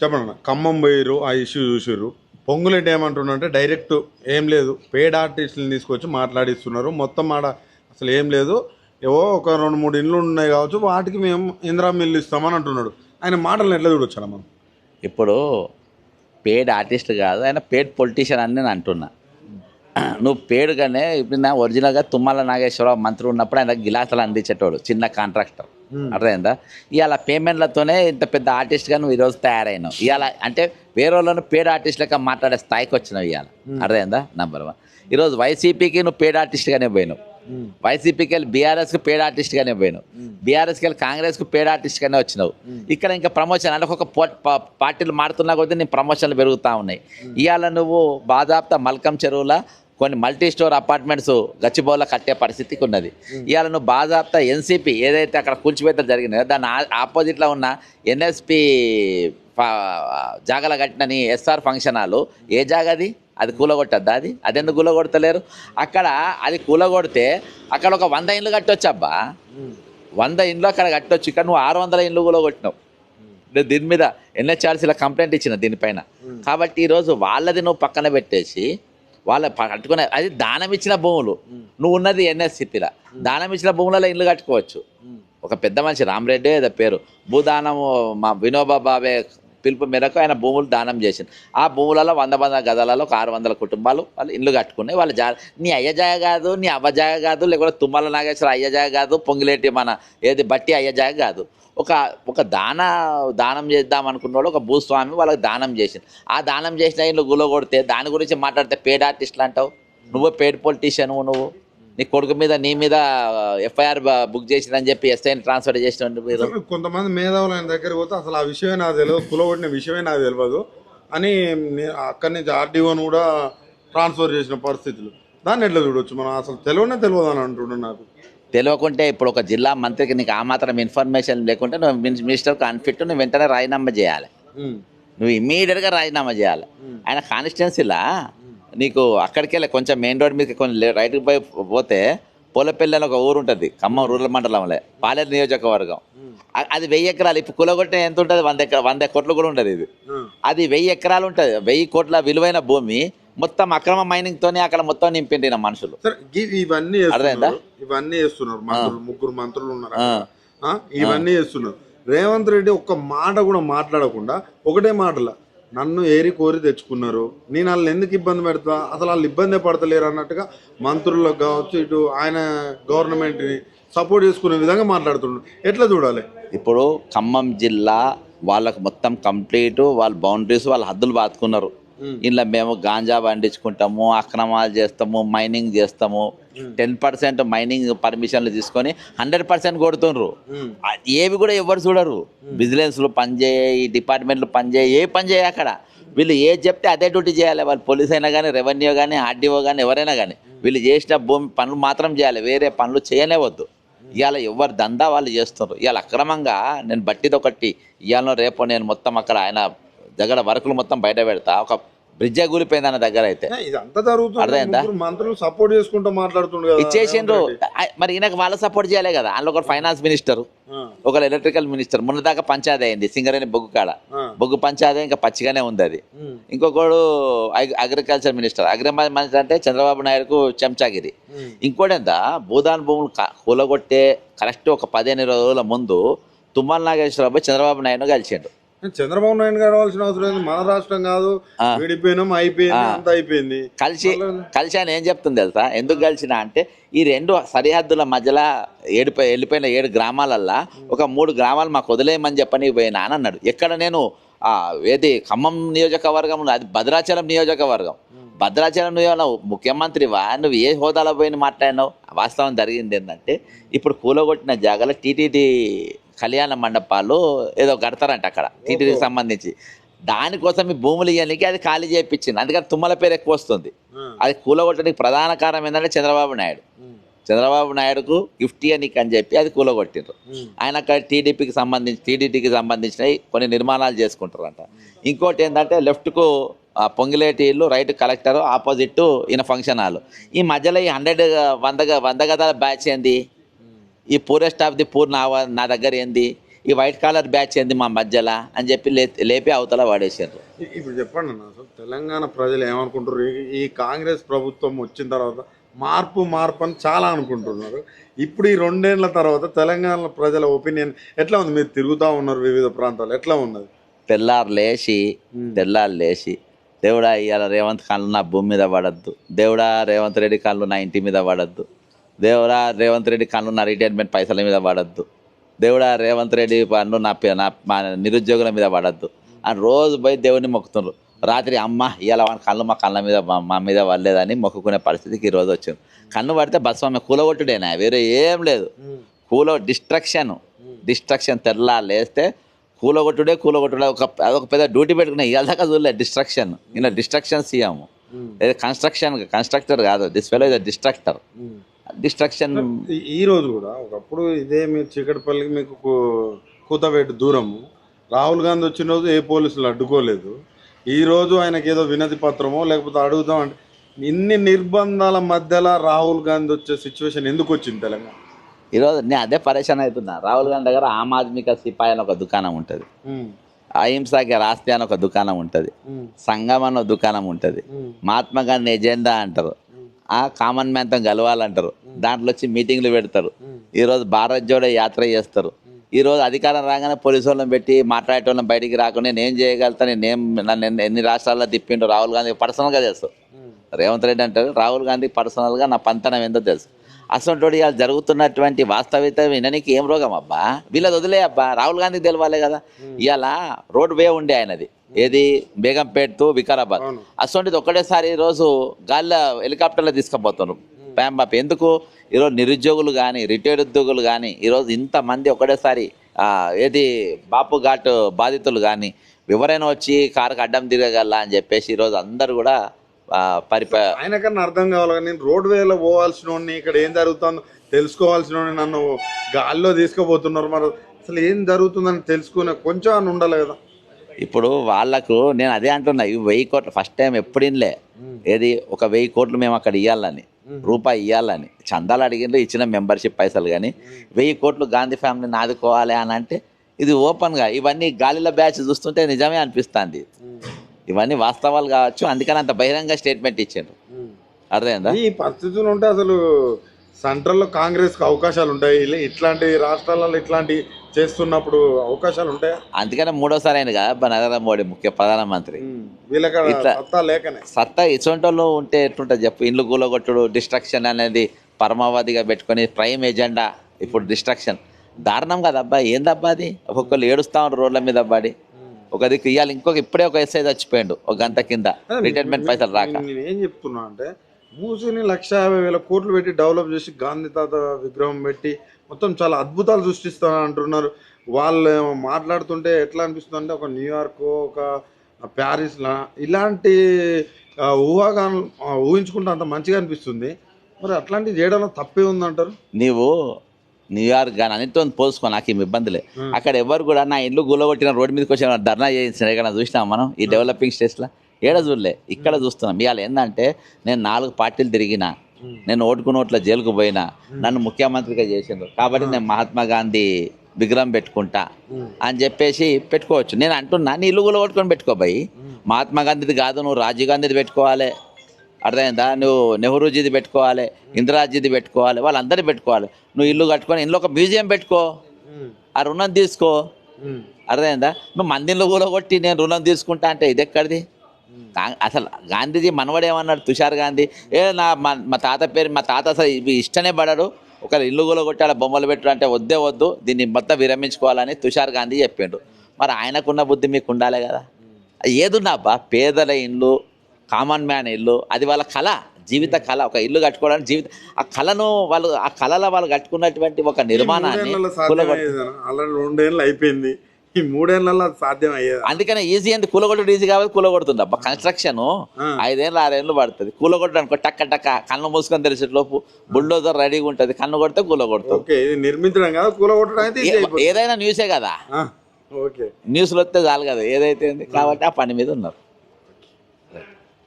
చెప్పండి. ఖమ్మం పోయిర్రు, ఆ ఇష్యూ చూసిర్రు. పొంగులేటి ఏమంటున్నారంటే డైరెక్ట్ ఏం లేదు, పేడ్ ఆర్టిస్టులను తీసుకొచ్చి మాట్లాడిస్తున్నారు, మొత్తం ఆడ అసలు ఏం లేదు, ఏవో ఒక 2-3 ఇండ్లు ఉన్నాయి కావచ్చు, వాటికి మేము ఇందిరా మిల్లు ఇస్తామని అంటున్నాడు. ఆయన మాటలను ఎట్లా చూడొచ్చా మనం? ఇప్పుడు పేడ్ ఆర్టిస్ట్ కాదు, ఆయన పేడ్ పొలిటీషియన్ అని నేను అంటున్నా. నువ్వు పేడుగానే ఇప్పుడు నా ఒరిజినల్గా తుమ్మల నాగేశ్వరరావు మంత్రి ఉన్నప్పుడు ఆయన గిలాసాలు అందించేటోడు, చిన్న కాంట్రాక్టర్. అర్థమైందా? ఇవాళ పేమెంట్లతోనే ఇంత పెద్ద ఆర్టిస్ట్గా నువ్వు ఈరోజు తయారైనావు. ఇవాళ అంటే వేరే వాళ్ళను పేడ్ ఆర్టిస్ట్ లెక్క మాట్లాడే స్థాయికి వచ్చినావు ఇవాళ. అర్థమైందా? నెంబర్ 1. ఈరోజు వైసీపీకి నువ్వు పేడ్ ఆర్టిస్ట్గానే పోయినావు. వైసీపీకి వెళ్ళి బీఆర్ఎస్కి పేడ్ ఆర్టిస్ట్గానే పోయినావు. బీఆర్ఎస్కి వెళ్ళి కాంగ్రెస్కి పేడ్ ఆర్టిస్ట్గానే వచ్చినావు. ఇక్కడ ఇంకా ప్రమోషన్ అంటే ఒక పార్టీలు మారుతున్నా కొద్దీ నీ ప్రమోషన్లు పెరుగుతూ ఉన్నాయి. ఇవాళ నువ్వు బాదాప్తా మల్కం చెరువుల కొన్ని మల్టీ స్టోర్ అపార్ట్మెంట్స్ గచ్చిబౌల్లో కట్టే పరిస్థితికి ఉన్నది. ఇవాళ నువ్వు బాదాప్తా ఎన్సీపీ ఏదైతే అక్కడ కూల్చివేతలు జరిగినాయో దాని ఆపోజిట్లో ఉన్న ఎన్ఎస్పి జాగల కట్టినని ఎస్ఆర్ ఫంక్షన్ హాలు ఏ జాగది? అది కూలగొట్టద్దా? అదెందుకు కూలగొడతలేరు? అక్కడ అది కూలగొడితే అక్కడ ఒక 100 ఇండ్లు కట్టొచ్చబ్బా. 100 ఇండ్లు అక్కడ కట్టొచ్చు. ఇక్కడ నువ్వు 600 ఇండ్లు కూలగొట్టినావు. దీని మీద ఎన్హెచ్ఆర్సీలో కంప్లైంట్ ఇచ్చిన దీనిపైన. కాబట్టి ఈరోజు వాళ్ళది నువ్వు పక్కన పెట్టేసి వాళ్ళ కట్టుకునే అది దానం ఇచ్చిన భూములు. నువ్వు ఉన్నది ఎన్ఎస్సిపిలా దానం ఇచ్చిన భూములలో ఇల్లు కట్టుకోవచ్చు. ఒక పెద్ద మనిషి రామరెడ్డి ఏదో పేరు భూదానము మా వినోబా బాబే పిలుపు మేరకు ఆయన భూములు దానం చేసింది. ఆ భూములలో 100 గదాలలో ఒక 600 కుటుంబాలు వాళ్ళు ఇల్లు కట్టుకున్నాయి. వాళ్ళ నీ అయ్య జాగ కాదు, నీ అవ్వ జాగ కాదు, లేకపోతే తుమ్మల నాగేశ్వర అయ్య జాగ కాదు, పొంగిలేటి మన ఏది బట్టి అయ్య జాగ కాదు. ఒక దానం చేద్దాం అనుకున్నాడు ఒక భూస్వామి వాళ్ళకి దానం చేసింది. ఆ దానం చేసిన ఇల్లు గులగొడితే దాని గురించి మాట్లాడితే పేడ్ ఆర్టిస్టులు అంటావు. నువ్వు పేడ్ పొలిటీషియన్. నువ్వు నీ కొడుకు మీద నీ మీద ఎఫ్ఐఆర్ బుక్ చేసిందని చెప్పి ఎస్ఐని ట్రాన్స్ఫర్ చేసిన మీరు. కొంతమంది మేధావులు ఆయన దగ్గర పోతే అసలు ఆ విషయమే నాకు తెలియదు, కులగొట్టిన విషయమే నాకు తెలియదు అని అక్కడి నుంచి ఆర్డీఓను కూడా ట్రాన్స్ఫర్ చేసిన పరిస్థితులు. దాన్ని ఎట్లా చూడొచ్చు మనం? అసలు తెలియదు అని అంటున్నాను. నాకు తెలియకుంటే ఇప్పుడు ఒక జిల్లా మంత్రికి నీకు ఆ మాత్రం ఇన్ఫర్మేషన్ లేకుంటే నువ్వు మినిస్టర్కి అన్ఫిట్, నువ్వు వెంటనే రాజీనామా చేయాలి. నువ్వు ఇమ్మీడియట్గా రాజీనామా చేయాలి. ఆయన కాన్స్టిట్యున్సీలా నీకు అక్కడికి వెళ్ళి కొంచెం మెయిన్ రోడ్ మీదకి కొంచెం రైట్కి పోతే పోలపల్లి అని ఒక ఊరు ఉంటుంది ఖమ్మం రూరల్ మండలంలో, పాలేరు నియోజకవర్గం. అది 1000 ఎకరాలు. ఇప్పుడు కులగొట్టిన ఎంత ఉంటుంది? 100 కోట్లు కూడా ఉంటుంది. అది 1000 ఎకరాలు ఉంటుంది. 1000 కోట్ల విలువైన భూమి మొత్తం అక్రమ మైనింగ్ తోనే అక్కడ మొత్తం నింపిండిన మనుషులు. ఇవన్నీ చేస్తున్నారు ముగ్గురు మంత్రులు ఉన్నారు, ఇవన్నీ చేస్తున్నారు. రేవంత్ రెడ్డి ఒక్క మాట కూడా మాట్లాడకుండా ఒకటే మాటలా నన్ను ఏరి కోరి తెచ్చుకున్నారు, నేను వాళ్ళని ఎందుకు ఇబ్బంది పెడతా, అసలు వాళ్ళు ఇబ్బంది పడతలేరు అన్నట్టుగా మంత్రులకు కావచ్చు ఇటు ఆయన గవర్నమెంట్ని సపోర్ట్ చేసుకునే విధంగా మాట్లాడుతున్నాడు. ఎట్లా చూడాలి? ఇప్పుడు ఖమ్మం జిల్లా వాళ్ళకు మొత్తం కంప్లీట్ వాళ్ళ బౌండరీస్ వాళ్ళ హద్దులు బాతుకున్నారు. ఇలా మేము గాంజా పండించుకుంటాము, అక్రమాలు చేస్తాము, మైనింగ్ చేస్తాము. 10% మైనింగ్ పర్మిషన్లు తీసుకొని 100% కొడుతుండ్రు. ఏవి కూడా ఎవరు చూడరు. విజిలెన్స్లు పనిచేయి, డిపార్ట్మెంట్లు పనిచేయి, ఏ పని చేయ అక్కడ వీళ్ళు ఏది చెప్తే అదే డ్యూటీ చేయాలి. వాళ్ళు పోలీస్ అయినా కానీ, రెవెన్యూ కానీ, ఆర్డీఓ కానీ, ఎవరైనా కానీ వీళ్ళు చేసిన భూమి పనులు మాత్రం చేయాలి, వేరే పనులు చేయలేవద్దు. ఇవాళ ఎవరు దందా వాళ్ళు చేస్తున్నారు. ఇవాళ అక్రమంగా నేను బట్టిది ఒకటి ఇవాళ రేపు నేను మొత్తం అక్కడ ఆయన దగ్గర వర్కులు మొత్తం బయట పెడతా. ఒక బ్రిడ్జే కూలిపోయింది అన్న దగ్గర అయితే మంత్రులు సపోర్ట్ చేసుకుంటూ మాట్లాడుతుండ్రు, ఇచ్చేసిండ్రు. మరి ఈయనకు వాళ్ళు సపోర్ట్ చేయాలి కదా. అందులో ఒక ఫైనాన్స్ మినిస్టర్, ఒక ఎలక్ట్రికల్ మినిస్టర్, మొన్న దాకా పంచాయతీ అయింది సింగరేణి బొగ్గు కాడ. బొగ్గు పంచాయతీ ఇంకా పచ్చిగానే ఉంది అది. ఇంకొకడు అగ్రికల్చర్ మినిస్టర్. మినిస్టర్ అంటే చంద్రబాబు నాయుడుకు చెంచాగిరి. ఇంకోటి ఎంత భూదాన్ భూములు కూలగొట్టే కరెక్ట్ ఒక 15-20 రోజుల ముందు తుమ్మల నాగేశ్వరరావు చంద్రబాబు నాయుడు కలిసిండు. చంద్రబాబు నాయుడు కావాల్సిన అవసరం లేదు, మన రాష్ట్రం కాదు, విడిపోయినాం, అయిపోయింది, అంత అయిపోయింది. కలిసి ఆయన ఏం చెప్తుంది తెలుసా? ఎందుకు కలిసిన అంటే ఈ 2 సరిహద్దుల మధ్యలో వెళ్ళిపోయిన 7 గ్రామాలల్లా ఒక 3 గ్రామాలు మాకు వదిలేయమని చెప్పని పోయినా అని అన్నాడు. ఎక్కడ నేను ఏది ఖమ్మం నియోజకవర్గం, అది భద్రాచలం నియోజకవర్గం. భద్రాచలం నువ్వు ముఖ్యమంత్రివా? నువ్వు ఏ హోదాలో పోయిన మాట్లాడినావు? వాస్తవం జరిగింది ఏంటంటే ఇప్పుడు కూలగొట్టిన జాగాలో టీటీడీ కళ్యాణ మండపాలు ఏదో కడతారంట అక్కడ టీటీడీకి సంబంధించి. దానికోసం ఈ భూములు ఇవ్వడానికి అది ఖాళీ చేయించింది. అందుకని తుమ్మల పేరు ఎక్కువ వస్తుంది. అది కూలగొట్టడానికి ప్రధాన కారణం ఏంటంటే చంద్రబాబు నాయుడుకు గిఫ్ట్ ఇవ్వనీకి అని చెప్పి అది కూలగొట్టిండ్రు. ఆయన అక్కడ టీడీటీకి సంబంధించిన కొన్ని నిర్మాణాలు చేసుకుంటారంట. ఇంకోటి ఏంటంటే లెఫ్ట్కు పొంగిలేటి ఇల్లు, రైట్ కలెక్టర్, ఆపోజిట్ ఈయన ఫంక్షన్ హాల్. ఈ మధ్యలో ఈ 100 గదాల బ్యాచ్ ఏంది? ఈ పూరెస్ట్ ఆఫ్ ది పూర్ నా దగ్గర ఏంది? ఈ వైట్ కాలర్ బ్యాచ్ ఏంది మా మధ్యలో అని చెప్పి లేపి అవతల వాడేసారు. ఇప్పుడు చెప్పండి అన్న, అసలు తెలంగాణ ప్రజలు ఏమనుకుంటారు? ఈ కాంగ్రెస్ ప్రభుత్వం వచ్చిన తర్వాత మార్పు అని చాలా అనుకుంటున్నారు. ఇప్పుడు ఈ 2 ఏళ్ల తర్వాత తెలంగాణ ప్రజల ఒపీనియన్ ఎట్లా ఉంది? మీరు తిరుగుతూ ఉన్నారు వివిధ ప్రాంతాలు, ఎట్లా ఉన్నది? తెల్లారు లేచి దేవుడా ఇవాళ రేవంత్ కళ్ళు నా భూమి మీద పడద్దు, దేవుడా రేవంత్ రెడ్డి కళ్ళు నా ఇంటి మీద పడద్దు, దేవుడా రేవంత్ రెడ్డి కళ్ళు నా రిటైర్మెంట్ పైసల మీద పడద్దు, దేవుడా రేవంత్ రెడ్డి పన్ను మా నిరుద్యోగుల మీద పడద్దు అని రోజు పోయి దేవుడిని మొక్కుతున్నారు. రాత్రి అమ్మ ఇవాళ వాడి కళ్ళు మా కళ్ళ మీద మా మీద పడలేదని మొక్కుకునే పరిస్థితికి ఈరోజు వచ్చింది. కన్ను పడితే బస్సు కూలగొట్టుడేనా, వేరే ఏం లేదు. డిస్ట్రక్షన్ తెల్లారు లేస్తే కూలగొట్టుడే. అదొక పెద్ద డ్యూటీ పెట్టుకున్నా ఇవాళ దాకా చూడలేదు. డిస్ట్రక్షన్ సీఎం, కన్స్ట్రక్టర్ కాదు, దిస్ ఫెలో ఇస్ డిస్ట్రక్షన్. ఈ రోజు కూడా ఒకప్పుడు ఇదే మీరు చీకటిపల్లికి మీకు కూతవేటు దూరము, రాహుల్ గాంధీ వచ్చిన రోజు ఏ పోలీసులు అడ్డుకోలేదు. ఈ రోజు ఆయనకి ఏదో వినతి పత్రమో లేకపోతే అడుగుదాం అంటే ఇన్ని నిర్బంధాల మధ్యలో రాహుల్ గాంధీ వచ్చే సిచ్యువేషన్ ఎందుకు వచ్చింది తెలంగాణ? ఈరోజు నేను అదే పరేషాన్ అవుతున్నా. రాహుల్ గాంధీ దగ్గర ఆమ్ ఆద్మీ కా సిపాయి అని ఒక దుకాణం ఉంటుంది, అహింసాకి రాస్తే అని ఒక దుకాణం ఉంటుంది, సంఘం అని ఒక దుకాణం ఉంటుంది, మహాత్మా గాంధీ ఎజెండా అంటారు, ఆ కామన్ మ్యాన్తో కలవాలంటారు, దాంట్లో వచ్చి మీటింగ్లు పెడతారు. ఈరోజు భారత్ జోడో యాత్ర చేస్తారు. ఈరోజు అధికారం రాగానే పోలీసు వాళ్ళని పెట్టి మాట్లాడేటోళ్ళని బయటికి రాకుండా నేను చేయగలుగుతాను, నన్ను ఎన్ని రాష్ట్రాల్లో తిప్పిండు రాహుల్ గాంధీ పర్సనల్గా తెలుసు. రేవంత్ రెడ్డి అంటారు రాహుల్ గాంధీ పర్సనల్గా నా పంతనం ఏందో తెలుసు. అసలు ఇవాళ జరుగుతున్నటువంటి వాస్తవికత వినడానికి ఏం రోగం అబ్బా, వీళ్ళది వదిలే అబ్బా, రాహుల్ గాంధీకి తెలవాలే కదా. ఇవాళ రోడ్ వే ఉండే ఆయనది, ఏది బేగంపేట టు వికారాబాద్. అసలు ఒక్కటేసారి ఈరోజు గాల్లో హెలికాప్టర్లో తీసుకుపోతున్నారు ప్యాంబాప్. ఎందుకు? ఈరోజు నిరుద్యోగులు కానీ రిటైర్డ్ ఉద్యోగులు కానీ ఈరోజు ఇంతమంది ఒకటేసారి ఏది బాపు ఘాట్ బాధితులు కానీ ఎవరైనా వచ్చి కారుకు అడ్డం తిరగగల అని చెప్పేసి ఈరోజు అందరు కూడా ఆయనకన్నా అర్థం కావాలి. నేను రోడ్ వేలో పోవాల్సిన ఇక్కడ ఏం జరుగుతుందో తెలుసుకోవాల్సిన నన్ను గాల్లో తీసుకుపోతున్నారు. మరి అసలు ఏం జరుగుతుందని తెలుసుకునే కొంచెం అని ఉండాలి కదా. ఇప్పుడు వాళ్ళకు నేను అదే అంటున్నా, ఇవి 1000 కోట్లు ఫస్ట్ టైం ఎప్పుడు ఇన్లే. ఏది ఒక 1000 కోట్లు మేము అక్కడ ఇవ్వాలని, రూపాయి ఇవ్వాలని చందాలు అడిగిండ్రు, ఇచ్చిన మెంబర్షిప్ పైసలు. కానీ 1000 కోట్లు గాంధీ ఫ్యామిలీని ఆదుకోవాలి అని అంటే ఇది ఓపెన్గా ఇవన్నీ గాలిలో బ్యాచ్ చూస్తుంటే నిజమే అనిపిస్తుంది. ఇవన్నీ వాస్తవాలు కావచ్చు, అందుకని అంత బహిరంగ స్టేట్మెంట్ ఇచ్చారు. అర్థమైందా? ఈ పరిస్థితులు ఉంటే అసలు సెంట్రల్లో కాంగ్రెస్కి అవకాశాలు ఉంటాయి, ఇట్లాంటి రాష్ట్రాలలో ఇట్లాంటి చేస్తున్నప్పుడు అవకాశాలు ఉంటాయి. అందుకనే 3వసారి అయింది కదా నరేంద్ర మోడీ ప్రధానమంత్రి. సత్తా ఇసొంటోళ్ళు ఉంటే ఎట్లుంటుంది చెప్పు. ఇండ్లు కూలగొట్టుడు, డిస్ట్రక్షన్ అనేది పరమావధిగా పెట్టుకొని ప్రైమ్ ఎజెండా. ఇప్పుడు డిస్ట్రక్షన్ దారుణం కదబ్బా, ఏందబ్బా అది. ఒక్కొక్కరు ఏడుస్తా ఉంటారు రోడ్ల మీద పడి. ఒక దిక్కు ఇవ్వాలి, ఇప్పుడే ఒక ఎస్ఐ చచ్చిపోయాడు 1 గంట కింద రిటైర్మెంట్ పైసలు రాక. నేను ఏం చెప్తున్నా అంటే మూసిని 1,50,000 కోట్లు పెట్టి డెవలప్ చేసి గాంధీ తాత విగ్రహం పెట్టి మొత్తం చాలా అద్భుతాలు సృష్టిస్తా అంటున్నారు. వాళ్ళు మాట్లాడుతుంటే ఎట్లా అనిపిస్తుంది అంటే ఒక న్యూయార్క్, ఒక ప్యారిస్లా ఇలాంటి ఊహించుకుంటే అంత మంచిగా అనిపిస్తుంది. మరి అట్లాంటివి చేయడంలో తప్పే ఉందంటారు? నీవు న్యూయార్క్ కానీ అన్నిటితో పోసుకో, నాకు ఏమి ఇబ్బందులే. అక్కడ ఎవరు కూడా నా ఇల్లు గుల్లగొట్టిన రోడ్డు మీదకి వచ్చి ధర్నా చేయించిన ఎక్కడ చూసినాం మనం ఈ డెవలపింగ్ స్టేట్స్లో? ఏడ చూడలే, ఇక్కడ చూస్తున్నాం. ఇవాళ ఏంటంటే నేను 4 పార్టీలు తిరిగినా, నేను ఓటుకున్నోట్ల జైలుకు పోయినా, నన్ను ముఖ్యమంత్రిగా చేసిండ్రు కాబట్టి నేను మహాత్మా గాంధీ విగ్రహం పెట్టుకుంటా అని చెప్పేసి పెట్టుకోవచ్చు. నేను అంటున్నా నీ ఇల్లు గుల్లగొట్టుకొని పెట్టుకోబాయి. మహాత్మా గాంధీది కాదు, నువ్వు రాజీవ్ గాంధీది పెట్టుకోవాలి. అర్థమైందా? నువ్వు నెహ్రూజీది పెట్టుకోవాలి, ఇందిరాజీది పెట్టుకోవాలి, వాళ్ళందరినీ పెట్టుకోవాలి. నువ్వు ఇల్లు కట్టుకొని ఇంట్లో ఒక మ్యూజియం పెట్టుకో, ఆ రుణం తీసుకో. అర్థమైందా? నువ్వు మందిలో కూలగొట్టి నేను రుణం తీసుకుంటా అంటే ఇది ఎక్కడిది? అసలు గాంధీజీ మనవడేమన్నాడు? తుషార్ గాంధీ మా తాత పేరు, మా తాత అసలు ఇవి ఇష్టనే పడాడు, ఒక ఇల్లు కూలగొట్టి అలా బొమ్మలు పెట్టాడు అంటే వద్దు దీన్ని మొత్తం విరమించుకోవాలని తుషార్ గాంధీ చెప్పిండు. మరి ఆయనకున్న బుద్ధి మీకు ఉండాలి కదా. ఏదున్నా అబ్బా, పేదల ఇల్లు, కామన్ మ్యాన్ ఇల్లు, అది వాళ్ళ కళ, జీవిత కళ. ఒక ఇల్లు కట్టుకోవడానికి జీవిత ఆ కళను ఆ కళలో వాళ్ళు కట్టుకున్నటువంటి ఒక నిర్మాణాన్ని 2 ఏళ్ళు అయిపోయింది, ఈ 3 ఏళ్లలో సాధ్యం అయ్యేది. అందుకనే ఈజీ అంది, కూలగొట్టడం ఈజీ కాబట్టి కూలగొడుతుంది అబ్బా. కన్స్ట్రక్షన్ 5 ఏళ్ళు 6 ఏళ్ళు పడుతుంది. కూలగొట్టడం అనుకో టక్క కన్ను మూసుకొని తెలిసేలోపు బుల్డోజర్ రెడీగా ఉంటుంది, కన్ను కొడితే కూలగొడుతుంది. నిర్మించడం కదా, కూలగొట్టడం ఏదైనా న్యూసే కదా, న్యూస్లో వస్తే చాలు కదా ఏదైతే. కాబట్టి ఆ పని మీద ఉన్నారు.